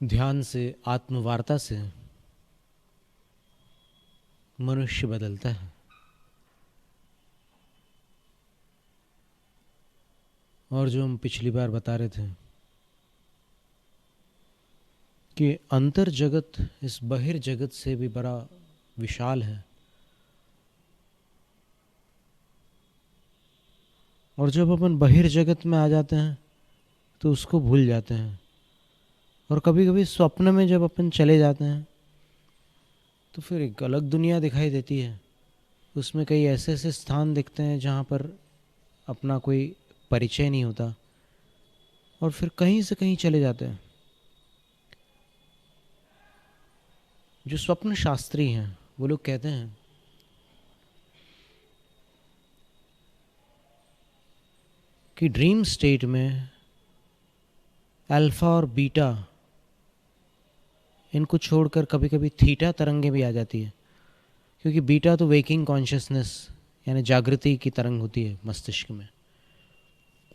ध्यान से, आत्मवार्ता से मनुष्य बदलता है। और जो हम पिछली बार बता रहे थे कि अंतर जगत इस बहिर जगत से भी बड़ा विशाल है, और जब अपन बहिर जगत में आ जाते हैं तो उसको भूल जाते हैं। और कभी कभी स्वप्न में जब अपन चले जाते हैं तो फिर एक अलग दुनिया दिखाई देती है। उसमें कई ऐसे ऐसे स्थान दिखते हैं जहाँ पर अपना कोई परिचय नहीं होता, और फिर कहीं से कहीं चले जाते हैं। जो स्वप्न शास्त्री हैं वो लोग कहते हैं कि ड्रीम स्टेट में अल्फा और बीटा, इनको छोड़कर कभी कभी थीटा तरंगें भी आ जाती है। क्योंकि बीटा तो वेकिंग कॉन्शियसनेस यानी जागृति की तरंग होती है मस्तिष्क में,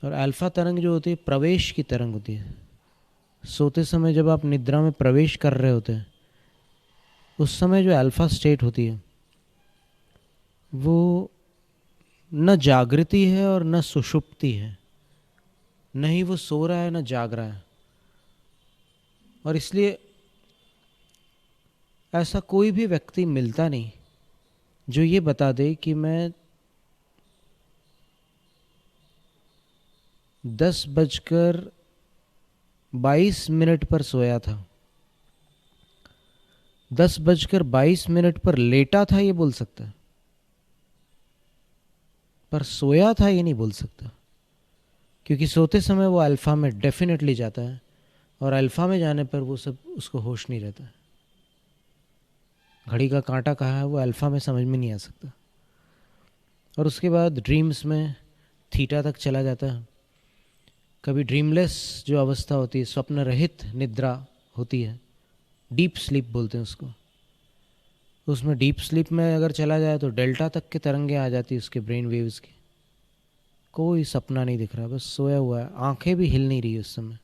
और अल्फा तरंग जो होती है प्रवेश की तरंग होती है। सोते समय जब आप निद्रा में प्रवेश कर रहे होते हैं उस समय जो अल्फा स्टेट होती है वो न जागृति है और न सुषुप्ति है, न ही वो सो रहा है न जाग रहा है। और इसलिए ऐसा कोई भी व्यक्ति मिलता नहीं जो ये बता दे कि मैं 10:22 पर सोया था, 10:22 पर लेटा था, ये बोल सकता है, पर सोया था ये नहीं बोल सकता। क्योंकि सोते समय वो अल्फा में डेफिनेटली जाता है, और अल्फा में जाने पर वो सब उसको होश नहीं रहता है। घड़ी का कांटा कहाँ है वो अल्फा में समझ में नहीं आ सकता। और उसके बाद ड्रीम्स में थीटा तक चला जाता है। कभी ड्रीमलेस जो अवस्था होती है, स्वप्न रहित निद्रा होती है, डीप स्लीप बोलते हैं उसको। उसमें डीप स्लीप में अगर चला जाए तो डेल्टा तक के तरंगे आ जाती है उसके ब्रेन वेव्स की। कोई सपना नहीं दिख रहा, बस सोया हुआ है, आंखें भी हिल नहीं रही उस समय।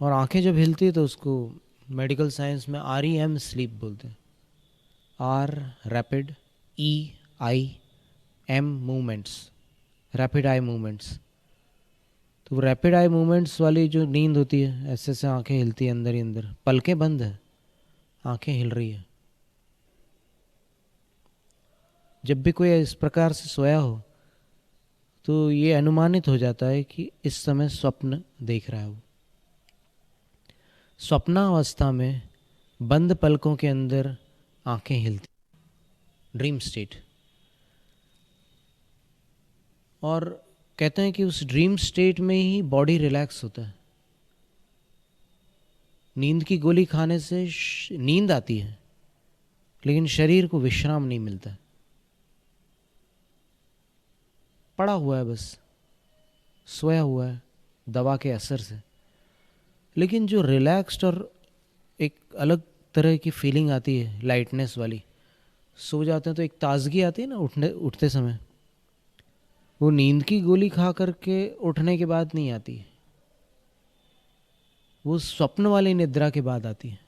और आंखें जब हिलती है तो उसको मेडिकल साइंस में REM स्लीप बोलते हैं। R rapid, EI M movements, rapid eye movements. तो वो रैपिड आई मूवमेंट्स वाली जो नींद होती है, ऐसे ऐसे आंखें हिलती है अंदर ही अंदर, पलकें बंद है, आंखें हिल रही है। जब भी कोई इस प्रकार से सोया हो तो ये अनुमानित हो जाता है कि इस समय स्वप्न देख रहा है वो। स्वप्नावस्था में बंद पलकों के अंदर आंखें हिलती, ड्रीम स्टेट। और कहते हैं कि उस ड्रीम स्टेट में ही बॉडी रिलैक्स होता है। नींद की गोली खाने से नींद आती है लेकिन शरीर को विश्राम नहीं मिलता, पड़ा हुआ है, बस सोया हुआ है दवा के असर से। लेकिन जो रिलैक्स्ड और एक अलग तरह की फीलिंग आती है लाइटनेस वाली, सो जाते हैं तो एक ताजगी आती है ना उठते समय, वो नींद की गोली खा करके उठने के बाद नहीं आती है, वो स्वप्न वाली निद्रा के बाद आती है।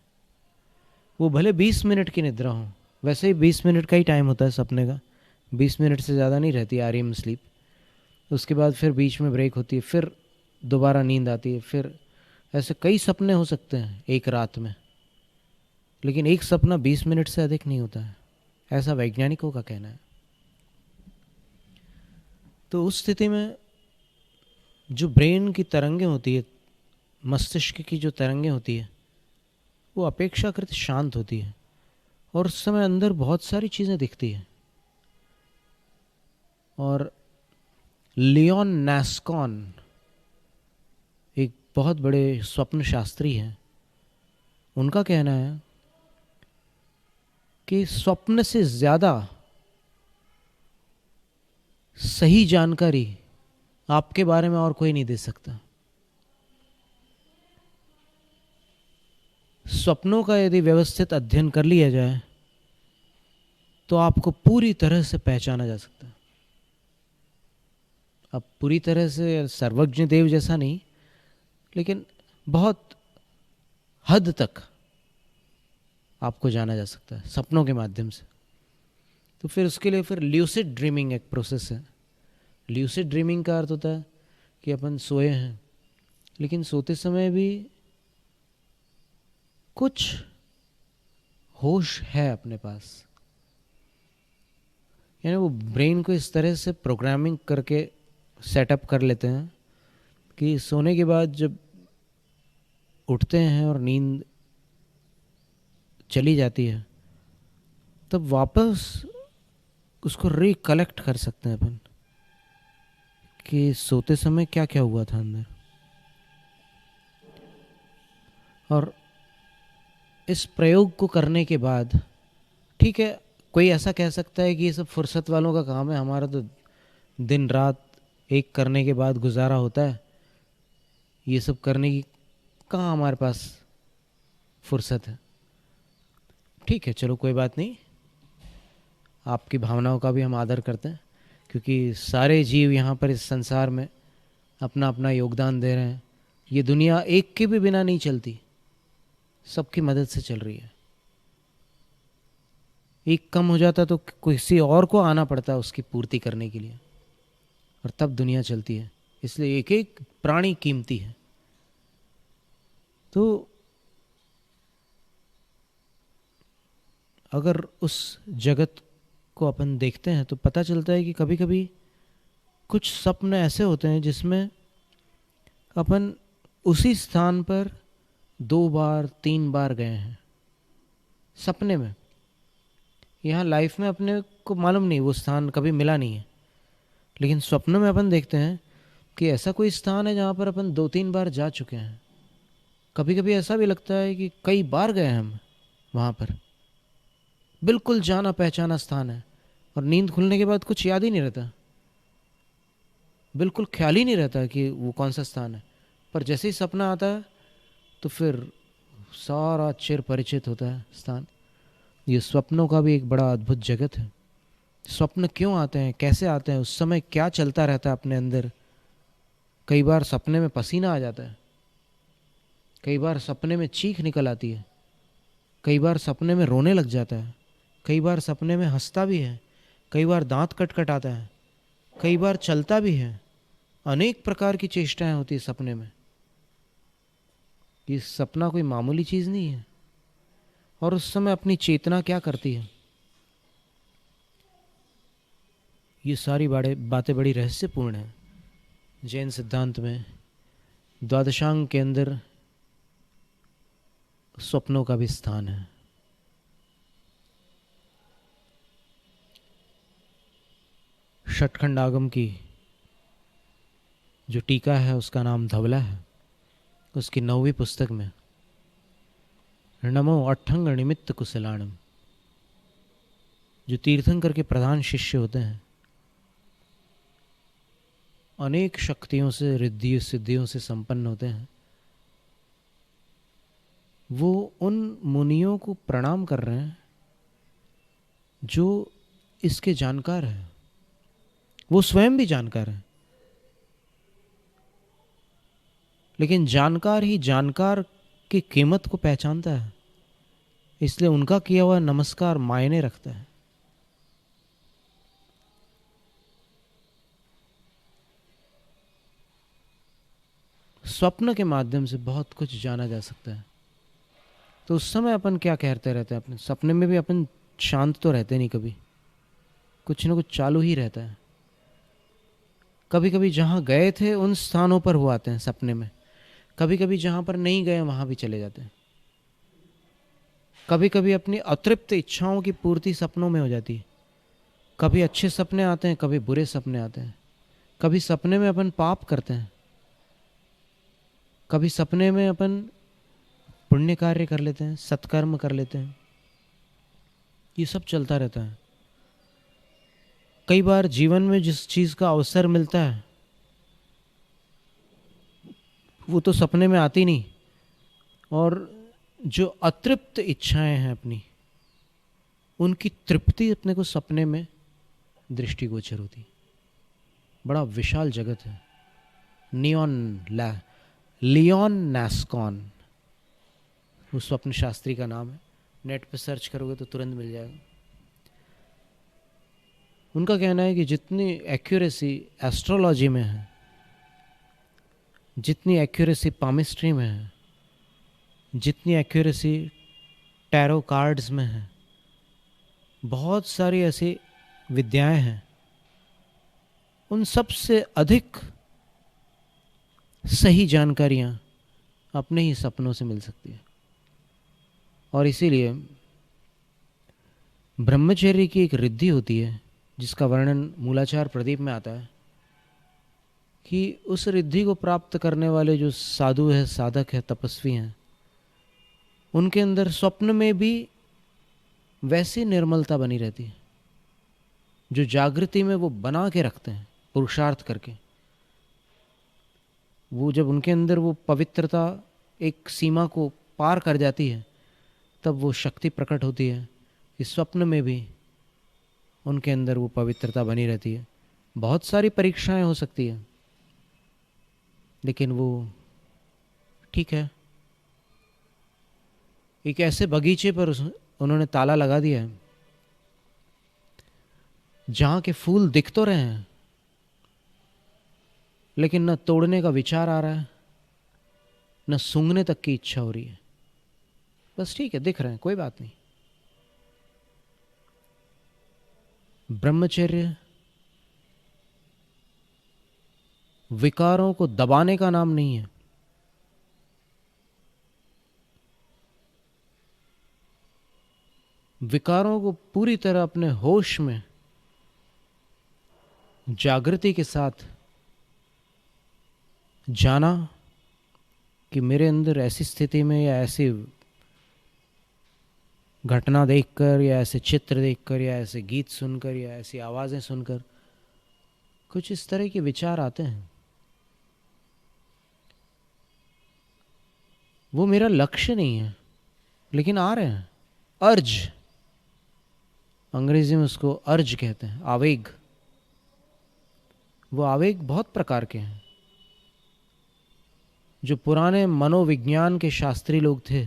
वो भले 20 मिनट की निद्रा हो, वैसे ही 20 मिनट का ही टाइम होता है सपने का, 20 मिनट से ज़्यादा नहीं रहती REM स्लीप। उसके बाद फिर बीच में ब्रेक होती है, फिर दोबारा नींद आती है, फिर ऐसे कई सपने हो सकते हैं एक रात में। लेकिन एक सपना 20 मिनट से अधिक नहीं होता है, ऐसा वैज्ञानिकों का कहना है। तो उस स्थिति में जो ब्रेन की तरंगें होती है, मस्तिष्क की जो तरंगें होती है, वो अपेक्षाकृत शांत होती है, और उस समय अंदर बहुत सारी चीज़ें दिखती हैं। और लियोन नास्कॉन एक बहुत बड़े स्वप्न शास्त्री हैं, उनका कहना है कि स्वप्न से ज़्यादा सही जानकारी आपके बारे में और कोई नहीं दे सकता। स्वप्नों का यदि व्यवस्थित अध्ययन कर लिया जाए तो आपको पूरी तरह से पहचाना जा सकता है। अब पूरी तरह से सर्वज्ञ देव जैसा नहीं, लेकिन बहुत हद तक आपको जाना जा सकता है सपनों के माध्यम से। तो फिर उसके लिए फिर ल्यूसिड ड्रीमिंग एक प्रोसेस है। ल्यूसिड ड्रीमिंग का अर्थ होता है कि अपन सोए हैं, लेकिन सोते समय भी कुछ होश है अपने पास। यानी वो ब्रेन को इस तरह से प्रोग्रामिंग करके सेटअप कर लेते हैं कि सोने के बाद जब उठते हैं और नींद चली जाती है, तब वापस उसको रिकलेक्ट कर सकते हैं अपन कि सोते समय क्या क्या हुआ था अंदर। और इस प्रयोग को करने के बाद, ठीक है, कोई ऐसा कह सकता है कि ये सब फुर्सत वालों का काम है, हमारा तो दिन रात एक करने के बाद गुजारा होता है, ये सब करने की कहाँ हमारे पास फुर्सत है। ठीक है, चलो कोई बात नहीं, आपकी भावनाओं का भी हम आदर करते हैं, क्योंकि सारे जीव यहाँ पर इस संसार में अपना अपना योगदान दे रहे हैं। ये दुनिया एक के भी बिना नहीं चलती, सबकी मदद से चल रही है। एक कम हो जाता तो किसी और को आना पड़ता है उसकी पूर्ति करने के लिए, और तब दुनिया चलती है। इसलिए एक एक प्राणी कीमती है। तो अगर उस जगत को अपन देखते हैं तो पता चलता है कि कभी कभी कुछ स्वप्न ऐसे होते हैं जिसमें अपन उसी स्थान पर 2 बार 3 बार गए हैं सपने में। यहाँ लाइफ में अपने को मालूम नहीं, वो स्थान कभी मिला नहीं है, लेकिन स्वप्न में अपन देखते हैं कि ऐसा कोई स्थान है जहाँ पर अपन 2-3 बार जा चुके हैं। कभी कभी ऐसा भी लगता है कि कई बार गए हम वहाँ पर, बिल्कुल जाना पहचाना स्थान है, और नींद खुलने के बाद कुछ याद ही नहीं रहता, बिल्कुल ख्याल ही नहीं रहता कि वो कौन सा स्थान है। पर जैसे ही सपना आता है तो फिर सारा चिर परिचित होता है स्थान। ये स्वप्नों का भी एक बड़ा अद्भुत जगत है। स्वप्न क्यों आते हैं, कैसे आते हैं, उस समय क्या चलता रहता है अपने अंदर। कई बार सपने में पसीना आ जाता है, कई बार सपने में चीख निकल आती है, कई बार सपने में रोने लग जाता है, कई बार सपने में हंसता भी है, कई बार दांत कटकटाता है, कई बार चलता भी है। अनेक प्रकार की चेष्टाएं होती है सपने में। ये सपना कोई मामूली चीज़ नहीं है। और उस समय अपनी चेतना क्या करती है, ये सारी बातें बड़ी रहस्यपूर्ण हैं। जैन सिद्धांत में द्वादशांग के अंदर स्वप्नों का भी स्थान है। षटखंड आगम की जो टीका है उसका नाम धवला है। उसकी 9वीं पुस्तक में नमो अठंग निमित्त कुशलाणम, जो तीर्थंकर के प्रधान शिष्य होते हैं, अनेक शक्तियों से रिद्धि सिद्धियों से संपन्न होते हैं, वो उन मुनियों को प्रणाम कर रहे हैं जो इसके जानकार हैं। वो स्वयं भी जानकार हैं, लेकिन जानकार ही जानकार की कीमत को पहचानता है, इसलिए उनका किया हुआ नमस्कार मायने रखता है। स्वप्न के माध्यम से बहुत कुछ जाना जा सकता है। तो उस समय अपन क्या कहते रहते हैं, अपने सपने में भी अपन शांत तो रहते नहीं, कभी कुछ ना कुछ चालू ही रहता है। कभी कभी जहाँ गए थे उन स्थानों पर हो आते हैं सपने में, कभी कभी जहाँ पर नहीं गए वहाँ भी चले जाते हैं। कभी कभी अपनी अतृप्त इच्छाओं की पूर्ति सपनों में हो जाती है। कभी अच्छे सपने आते हैं, कभी बुरे सपने आते हैं। कभी सपने में अपन पाप करते हैं, कभी सपने में अपन पुण्य कार्य कर लेते हैं, सत्कर्म कर लेते हैं। ये सब चलता रहता है। कई बार जीवन में जिस चीज़ का अवसर मिलता है वो तो सपने में आती नहीं, और जो अतृप्त इच्छाएं हैं अपनी, उनकी तृप्ति अपने को सपने में दृष्टिगोचर होती। बड़ा विशाल जगत है। नियॉन लियोन नास्कॉन उस स्वप्न शास्त्री का नाम है, नेट पे सर्च करोगे तो तुरंत मिल जाएगा। उनका कहना है कि जितनी एक्यूरेसी एस्ट्रोलॉजी में है, जितनी एक्यूरेसी पामिस्ट्री में है, जितनी एक्यूरेसी टैरो कार्ड्स में है, बहुत सारी ऐसी विद्याएं हैं, उन सबसे अधिक सही जानकारियां अपने ही सपनों से मिल सकती है। और इसीलिए ब्रह्मचर्य की एक रिद्धि होती है जिसका वर्णन मूलाचार प्रदीप में आता है कि उस रिद्धि को प्राप्त करने वाले जो साधु है, साधक है, तपस्वी हैं, उनके अंदर स्वप्न में भी वैसी निर्मलता बनी रहती है जो जागृति में वो बना के रखते हैं पुरुषार्थ करके। वो जब उनके अंदर वो पवित्रता एक सीमा को पार कर जाती है तब वो शक्ति प्रकट होती है कि स्वप्न में भी उनके अंदर वो पवित्रता बनी रहती है। बहुत सारी परीक्षाएं हो सकती है लेकिन वो ठीक है। एक ऐसे बगीचे पर उन्होंने ताला लगा दिया है जहां के फूल दिख तो रहे हैं लेकिन न तोड़ने का विचार आ रहा है, न सूंघने तक की इच्छा हो रही है। बस ठीक है, दिख रहे हैं, कोई बात नहीं। ब्रह्मचर्य विकारों को दबाने का नाम नहीं है। विकारों को पूरी तरह अपने होश में जागृति के साथ जाना कि मेरे अंदर ऐसी स्थिति में या ऐसी घटना देखकर या ऐसे चित्र देखकर या ऐसे गीत सुनकर या ऐसी आवाज़ें सुनकर कुछ इस तरह के विचार आते हैं। वो मेरा लक्ष्य नहीं है लेकिन आ रहे हैं। अर्ज, अंग्रेजी में उसको अर्ज कहते हैं, आवेग। वो आवेग बहुत प्रकार के हैं। जो पुराने मनोविज्ञान के शास्त्री लोग थे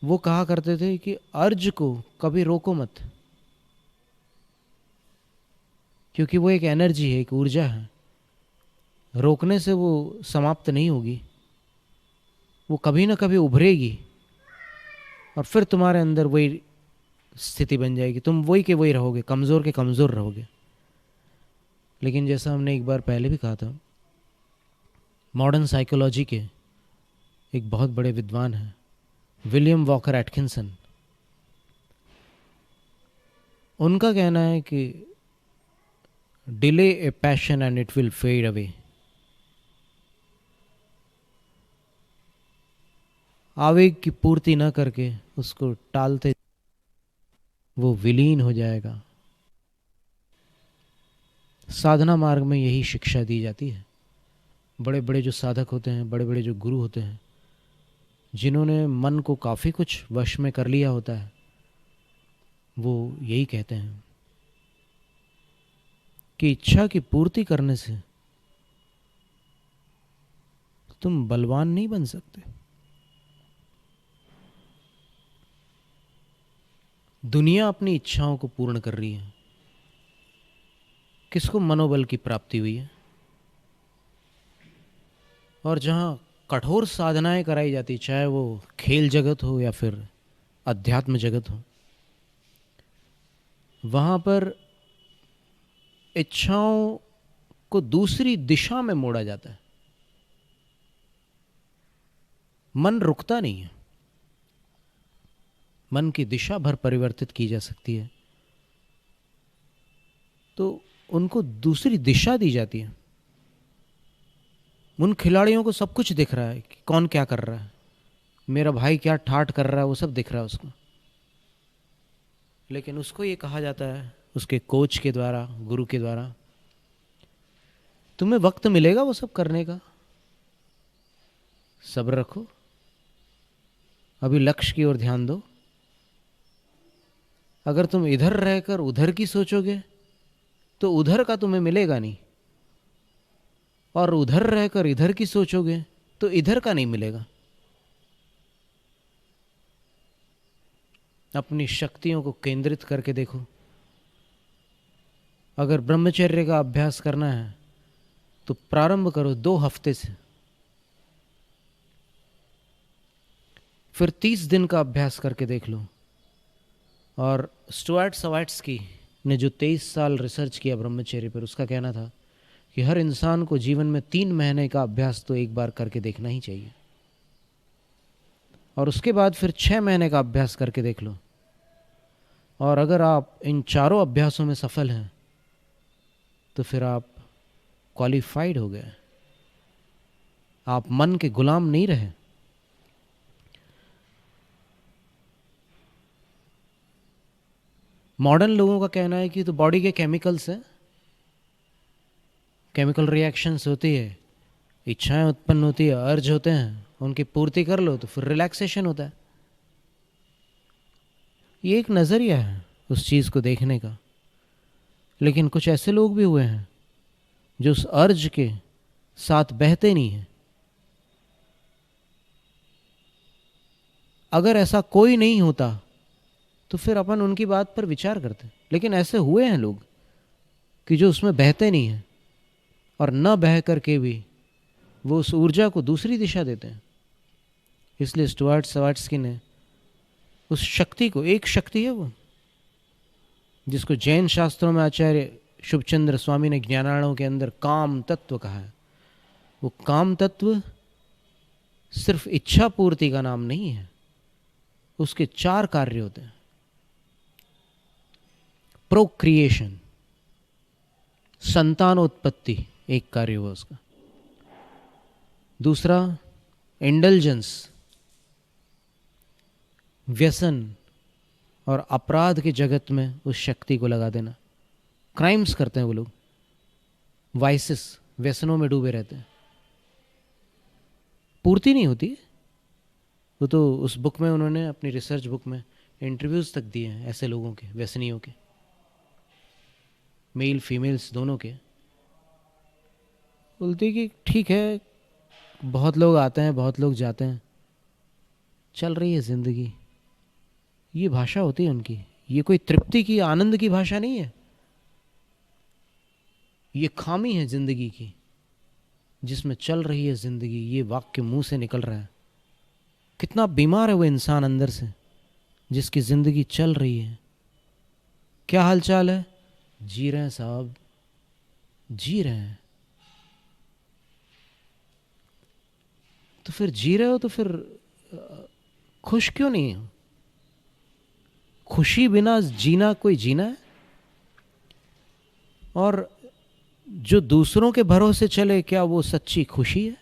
वो कहा करते थे कि अर्ज को कभी रोको मत, क्योंकि वो एक एनर्जी है, एक ऊर्जा है। रोकने से वो समाप्त नहीं होगी, वो कभी ना कभी उभरेगी और फिर तुम्हारे अंदर वही स्थिति बन जाएगी, तुम वही के वही रहोगे, कमज़ोर के कमज़ोर रहोगे। लेकिन जैसा हमने एक बार पहले भी कहा था, मॉडर्न साइकोलॉजी के एक बहुत बड़े विद्वान हैं विलियम वॉकर एटकिंसन। उनका कहना है कि delay a passion and it will fade away. आवेग की पूर्ति न करके उसको टालते वो विलीन हो जाएगा। साधना मार्ग में यही शिक्षा दी जाती है। बड़े बड़े जो साधक होते हैं, बड़े बड़े जो गुरु होते हैं, जिन्होंने मन को काफ़ी कुछ वश में कर लिया होता है, वो यही कहते हैं कि इच्छा की पूर्ति करने से तुम बलवान नहीं बन सकते। दुनिया अपनी इच्छाओं को पूर्ण कर रही है, किसको मनोबल की प्राप्ति हुई है। और जहाँ कठोर साधनाएं कराई जाती, चाहे वो खेल जगत हो या फिर अध्यात्म जगत हो, वहाँ पर इच्छाओं को दूसरी दिशा में मोड़ा जाता है। मन रुकता नहीं है, मन की दिशा भर परिवर्तित की जा सकती है, तो उनको दूसरी दिशा दी जाती है। उन खिलाड़ियों को सब कुछ दिख रहा है कि कौन क्या कर रहा है, मेरा भाई क्या ठाठ कर रहा है, वो सब दिख रहा है उसको। लेकिन उसको ये कहा जाता है उसके कोच के द्वारा, गुरु के द्वारा, तुम्हें वक्त मिलेगा वो सब करने का, सब्र रखो, अभी लक्ष्य की ओर ध्यान दो। अगर तुम इधर रहकर उधर की सोचोगे तो उधर का तुम्हें मिलेगा नहीं, और उधर रहकर इधर की सोचोगे तो इधर का नहीं मिलेगा। अपनी शक्तियों को केंद्रित करके देखो। अगर ब्रह्मचर्य का अभ्यास करना है तो प्रारंभ करो 2 हफ्ते से, फिर 30 दिन का अभ्यास करके देख लो। और स्टुअर्ट सवाट्स्की ने जो 23 साल रिसर्च किया ब्रह्मचर्य पर, उसका कहना था कि हर इंसान को जीवन में 3 महीने का अभ्यास तो एक बार करके देखना ही चाहिए, और उसके बाद फिर 6 महीने का अभ्यास करके देख लो। और अगर आप इन चारों अभ्यासों में सफल हैं तो फिर आप क्वालिफाइड हो गए, आप मन के गुलाम नहीं रहे। मॉडर्न लोगों का कहना है कि तो बॉडी के केमिकल्स हैं, केमिकल रिएक्शंस होती है, इच्छाएं उत्पन्न होती है, अर्ज होते हैं, उनकी पूर्ति कर लो तो फिर रिलैक्सेशन होता है। ये एक नज़रिया है उस चीज़ को देखने का। लेकिन कुछ ऐसे लोग भी हुए हैं जो उस अर्ज के साथ बहते नहीं हैं। अगर ऐसा कोई नहीं होता तो फिर अपन उनकी बात पर विचार करते, लेकिन ऐसे हुए हैं लोग कि जो उसमें बहते नहीं हैं, और न बह करके भी वो उस ऊर्जा को दूसरी दिशा देते हैं। इसलिए स्टुअर्ट सवाट्स्की ने उस शक्ति को, एक शक्ति है वो जिसको जैन शास्त्रों में आचार्य शुभचंद्र स्वामी ने ज्ञानार्णव के अंदर काम तत्व कहा है। वो काम तत्व सिर्फ इच्छा पूर्ति का नाम नहीं है, उसके 4 कार्य होते हैं। प्रोक्रिएशन, संतानोत्पत्ति एक कार्य हुआ उसका। दूसरा इंडल्जेंस, व्यसन और अपराध के जगत में उस शक्ति को लगा देना। क्राइम्स करते हैं वो लोग, वाइसेस, व्यसनों में डूबे रहते हैं, पूर्ति नहीं होती। वो तो उस बुक में उन्होंने, अपनी रिसर्च बुक में इंटरव्यूज तक दिए हैं ऐसे लोगों के, व्यसनियों के, मेल फीमेल्स दोनों के। बोलते कि ठीक है, बहुत लोग आते हैं, बहुत लोग जाते हैं, चल रही है जिंदगी। ये भाषा होती है उनकी, ये कोई तृप्ति की, आनंद की भाषा नहीं है। ये खामी है जिंदगी की जिसमें चल रही है जिंदगी। ये वाक्य मुंह से निकल रहा है। कितना बीमार है वो इंसान अंदर से जिसकी जिंदगी चल रही है। क्या हालचाल है? जी रहे हैं साहब, जी रहे हैं। तो फिर जी रहे हो तो फिर खुश क्यों नहीं हो? खुशी बिना जीना कोई जीना है? और जो दूसरों के भरोसे चले, क्या वो सच्ची खुशी है?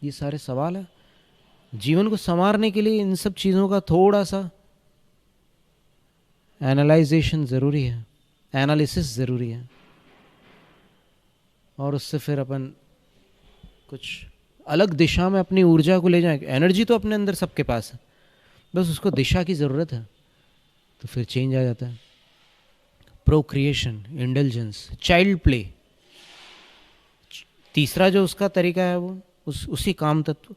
ये सारे सवाल है। जीवन को संवारने के लिए इन सब चीज़ों का थोड़ा सा एनालाइजेशन ज़रूरी है, एनालिसिस ज़रूरी है, और उससे फिर अपन कुछ अलग दिशा में अपनी ऊर्जा को ले जाएंगे। एनर्जी तो अपने अंदर सबके पास है, बस उसको दिशा की ज़रूरत है, तो फिर चेंज आ जाता है। प्रोक्रिएशन, इंडल्जेंस, चाइल्ड प्ले, तीसरा जो उसका तरीका है वो उसी काम तत्व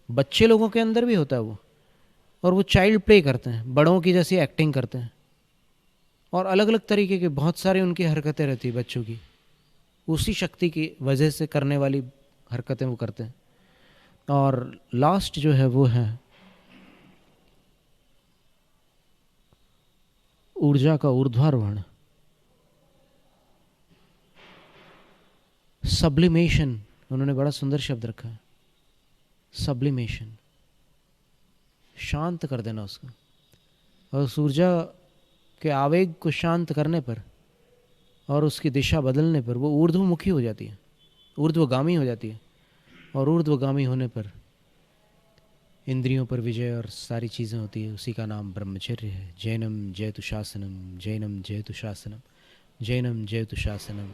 बच्चे लोगों के अंदर भी होता है वो, और वो चाइल्ड प्ले करते हैं, बड़ों की जैसी एक्टिंग करते हैं, और अलग अलग तरीके के बहुत सारे उनकी हरकतें रहती है बच्चों की, उसी शक्ति की वजह से करने वाली हरकतें वो करते हैं। और लास्ट जो है वो है ऊर्जा का ऊर्ध्वारोहण, सब्लिमेशन। उन्होंने बड़ा सुंदर शब्द रखा है, सब्लिमेशन, शांत कर देना उसको। और उस ऊर्जा के आवेग को शांत करने पर और उसकी दिशा बदलने पर वो ऊर्ध्वमुखी हो जाती है, ऊर्ध्वगामी हो जाती है। और ऊर्ध्वगामी होने पर इंद्रियों पर विजय और सारी चीज़ें होती है। उसी का नाम ब्रह्मचर्य है। जैनम जयतु शासनम, जैनम जयतु शासनम, जैनम जयतु शासनम।